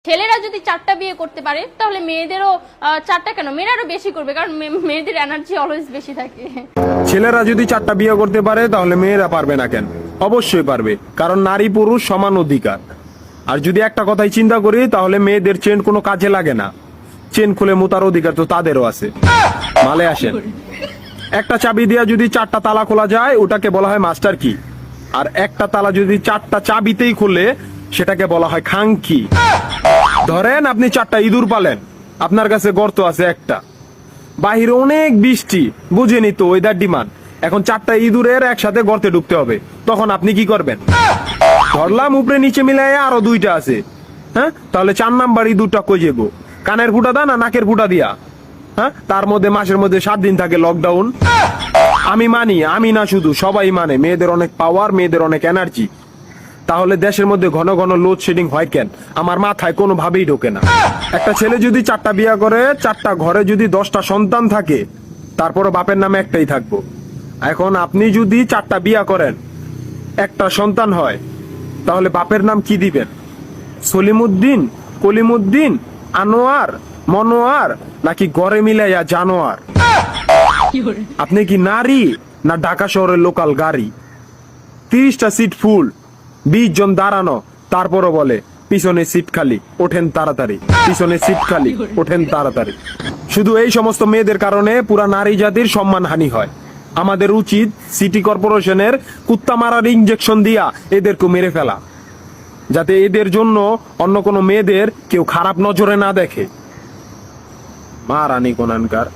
ছেলেরা যদি 4টা বিয়ে করতে পারে তাহলে মেয়েদেরও 4টা কেন, মেয়েরা আরো বেশি করবে, কারণ মেয়েদের এনার্জি অলওয়েজ বেশি থাকে। ছেলেরা যদি 4টা বিয়ে করতে পারে তাহলে মেয়েরা পারবে না কেন? অবশ্যই পারবে, কারণ নারী পুরুষ সমান অধিকার। আর যদি একটা কথাই চিন্তা করি তাহলে মেয়েদের চেন কোনো কাজে লাগে না, চেন খুলে মুতার অধিকার তো তাদেরও আছে। মালে আসেন, একটা চাবি দিয়া যদি 4টা তালা খোলা যায় ওটাকে বলা হয় মাস্টার কি, আর একটা তালা যদি 4টা চাবিতেই খুলে সেটাকে বলা হয় খাঙ্কি। ধরেন আপনি 4টা ইঁদুর পালেন, আপনার কাছে গর্ত আছে একটা, বাহিরে অনেক বৃষ্টি, বুঝেনি তো ওয়েদার ডিমান্ড, এখন 4টা ইঁদুরের একসাথে গর্তে ঢুকতে হবে, তখন আপনি কি করবেন? ধরলাম উপরে নিচে মিলাই আরো 2টা আছে, হ্যাঁ, তাহলে 4 নাম্বার ইঁদুরটা কই যাবো? কানের ফুটা দা না নাকের ফুটা দিয়া? হ্যাঁ, তার মধ্যে মাসের মধ্যে 7 দিন থাকে লকডাউন। আমি মানি, আমি না শুধু, সবাই মানে মেয়েদের অনেক পাওয়ার, মেয়েদের অনেক এনার্জি। তাহলে দেশের মধ্যে ঘন ঘন লোডশেডিং হয় কেন? আমার মাথায় কোনোভাবেই ঢোকে না। একটা ছেলে যদি 4টা বিয়ে করে, 4টা ঘরে যদি 10টা সন্তান থাকে, তারপরও বাপের নামে একটাই থাকবো। এখন আপনি যদি 4টা বিয়ে করেন, একটা সন্তান হয়, তাহলে বাপের নাম কি দিবেন? সলিমুদ্দিন, কলিমুদ্দিন, আনোয়ার, মনোয়ার, নাকি গড়ে মিলাইয়া জানোয়ার? আপনি কি নারী না ঢাকা শহরের লোকাল গাড়ি? 30টা সিট ফুল, 20 জন দাঁড়ানো, তারপরও বলে পিছনে সিট খালি, ওঠেন তাড়াতাড়ি, পিছনে সিট খালি, ওঠেন তাড়াতাড়ি। শুধু এই সমস্ত মেয়েদের কারণে পুরা নারী জাতির সম্মানহানি হয়। আমাদের উচিত সিটি কর্পোরেশনের কুত্তা মারার ইনজেকশন দিয়া এদেরকে মেরে ফেলা, যাতে এদের জন্য অন্য কোনো মেয়েদের কেউ খারাপ নজরে না দেখে। মারানি কোনানকার।